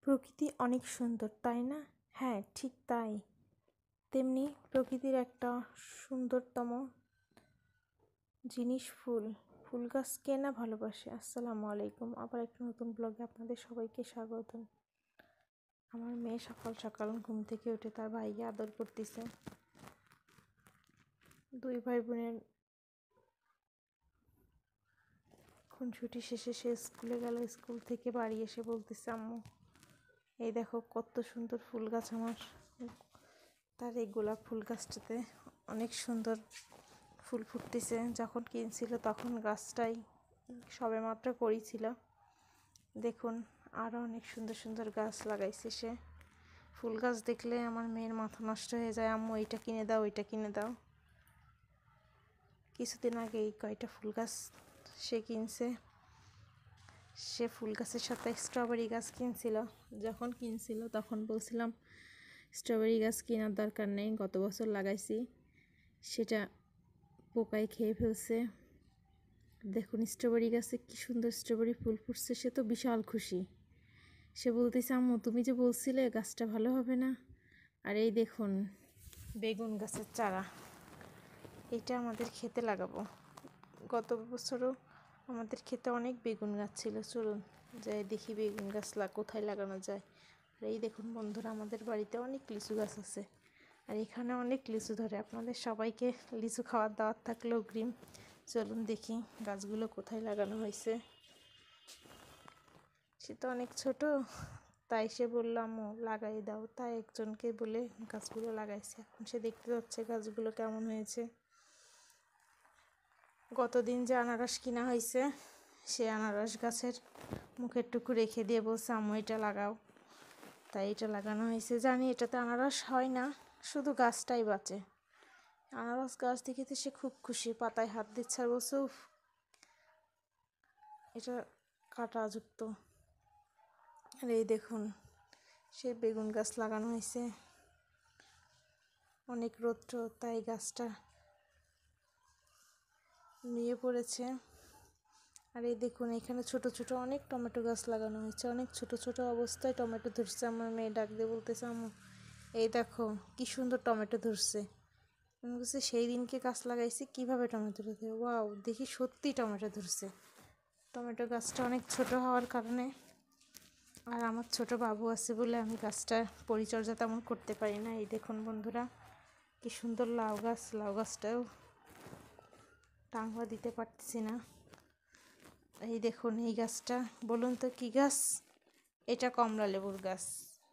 প্রকৃতি অনেক সুন্দর, তাই না? হ্যাঁ, ঠিক তাই। তেমনি প্রকৃতির একটা সুন্দরতম জিনিস ফুল। ফুল গাছ কে না ভালোবাসে? আসসালামু আলাইকুম। আবার একটা নতুন ব্লগে আপনাদের সবাইকে স্বাগতম। আমার মেয়ে সকাল সকাল ঘুম থেকে উঠে তার ভাইকে আদর করতেছে। দুই ভাই বোনের খুনসুটি শেষে সে স্কুলে গেল। স্কুল থেকে বাড়ি এসে বলতেছে, আম্মু এই দেখো কত সুন্দর ফুল গাছ আমার। তার এই গোলাপ ফুল গাছটাতে অনেক সুন্দর ফুল ফুটতেছে। যখন কিনছিল তখন গাছটাই সবেমাত্র করেছিল। দেখুন আরও অনেক সুন্দর সুন্দর গাছ লাগাইছে সে। ফুল গাছ দেখলে আমার মেয়ের মাথা নষ্ট হয়ে যায়, আম্মু এইটা কিনে দাও, ওইটা কিনে দাও। কিছুদিন আগে এই কয়টা ফুল গাছ সে কিনছে। সে ফুল গাছের সাথে স্ট্রবেরি গাছ কিনছিল। যখন কিনছিল তখন বলছিলাম স্ট্রবেরি গাছ কেনার দরকার নেই, গত বছর লাগাইছি, সেটা পোকায় খেয়ে ফেলছে। দেখুন স্ট্রবেরি গাছে কি সুন্দর স্ট্রবেরি ফুল ফুটছে। সে তো বিশাল খুশি। সে বলতেছে, আম্মু তুমি যে বলছিলে গাছটা ভালো হবে না। আর এই দেখুন বেগুন গাছের চারা, এটা আমাদের খেতে লাগাবো। গত বছরও আমাদের খেতে অনেক বেগুন গাছ ছিল। চলুন যাই দেখি বেগুন গাছ কোথায় লাগানো যায়। আর এই দেখুন বন্ধুরা, আমাদের বাড়িতে অনেক লিচু গাছ আছে, আর এখানে অনেক লিচু ধরে। আপনাদের সবাইকে লিচু খাওয়ার দাওয়াত থাকলো অগ্রিম। চলুন দেখি গাছগুলো কোথায় লাগানো হয়েছে। সে তো অনেক ছোট, তাই সে বললাম ও লাগাই দাও, তাই একজনকে বলে গাছগুলো লাগাইছে। এখন সে দেখতে যাচ্ছে গাছগুলো কেমন হয়েছে। গতদিন যে আনারস কিনা হয়েছে, সে আনারস গাছের মুখের টুকু রেখে দিয়ে বলছে, আম্মু এটা লাগাও। তাই এটা লাগানো হয়েছে। জানি এটাতে আনারস হয় না, শুধু গাছটাই বাঁচে। আনারস গাছ দেখে তো সে খুব খুশি, পাতায় হাত দিচ্ছে আর বলছে, উফ এটা কাঁটাযুক্ত। আর এই দেখুন সে বেগুন গাছ লাগানো হয়েছে। অনেক রৌদ্র, তাই গাছটা নুয়ে পড়েছে। আর এই দেখুন এখানে ছোট ছোট অনেক টমেটো গাছ লাগানো হয়েছে। অনেক ছোট ছোট অবস্থায় টমেটো ধরছে। আমার মেয়ে ডাক দিয়ে বলতেছে, আম্মু এই দেখো কি সুন্দর টমেটো ধরছে। আমি বলছি সেই দিনকে গাছ লাগাইছি, কীভাবে টমেটো ধরছে? ওয়াও, দেখি সত্যি টমেটো ধরছে। টমেটো গাছটা অনেক ছোট হওয়ার কারণে, আর আমার ছোট বাবু আছে বলে আমি গাছটার পরিচর্যা তেমন করতে পারি না। এই দেখুন বন্ধুরা কি সুন্দর লাউ গাছ। লাউ গাছটাও টাঙ্গা দিতে পারতেছি না। এই দেখুন এই গাছটা, বলুন তো কি গাছ? এটা কমলা লেবুর গাছ।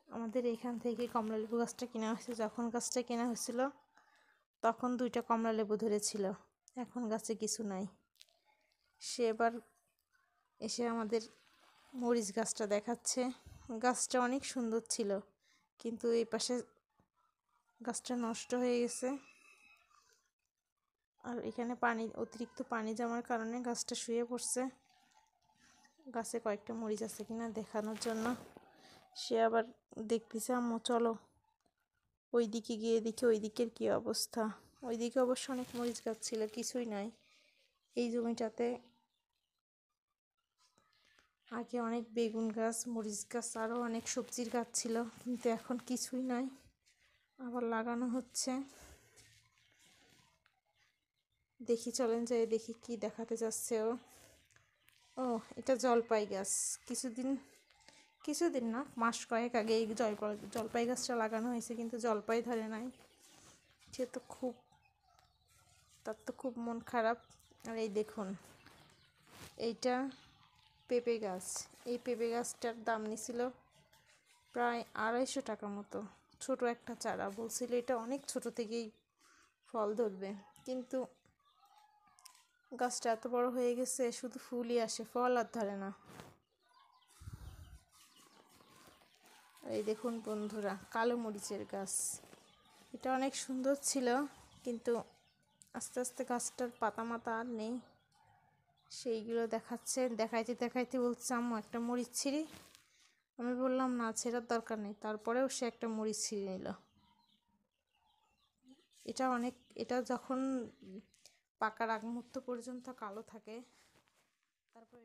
আমাদের এখান থেকে কমলা লেবু গাছটা কেনা হয়েছে। যখন গাছটা কেনা হয়েছিল তখন 2টা কমলা লেবু ধরেছিল, এখন গাছে কিছু নাই। সে এবার এসে আমাদের মরিচ গাছটা দেখাচ্ছে। গাছটা অনেক সুন্দর ছিল, কিন্তু এই পাশে গাছটা নষ্ট হয়ে গেছে। আর এখানে অতিরিক্ত পানি জমার কারণে গাছটা শুয়ে পড়ছে। গাছে কয়েকটা মরিচ আছে কিনা দেখানোর জন্য সে আবার দেখতেছে, আম্মু চলো ওই দিকে গিয়ে দেখি ওই দিকের কী অবস্থা। ওই দিকে অবশ্য অনেক মরিচ গাছ ছিল, কিছুই নাই। এই জমিটাতে আগে অনেক বেগুন গাছ, মরিচ গাছ, আরও অনেক সবজির গাছ ছিল, কিন্তু এখন কিছুই নাই। আবার লাগানো হচ্ছে। দেখি চলেন যাই দেখি কি দেখাতে যাচ্ছে ও। ও এটা জলপাই গাছ। কিছুদিন না, মাস কয়েক আগে এই জলপাই গাছটা লাগানো হয়েছে, কিন্তু জলপাই ধরে নাই। তার তো খুব মন খারাপ। আর এই দেখুন এইটা পেঁপে গাছ। এই পেঁপে গাছটার দাম নিছিল প্রায় 250 টাকা মতো। ছোট একটা চারা, বলছিল এটা অনেক ছোট থেকেই ফল ধরবে, কিন্তু গাছটা এত বড় হয়ে গেছে, শুধু ফুলই আসে, ফল আর ধরে না। এই দেখুন বন্ধুরা কালো মরিচের গাছ। এটা অনেক সুন্দর ছিল, কিন্তু আস্তে আস্তে গাছটার পাতা মাতা আর নেই। সেইগুলো দেখাইতে দেখাইতে বলছে, আম্মু একটা মরিচ ছিঁড়ি। আমি বললাম না, ছেঁড়ার দরকার নেই। তারপরেও সে একটা মরিচ ছিঁড়ে নিল। এটা যখন পাকার আগ মুহূর্ত পর্যন্ত কালো থাকে, তারপর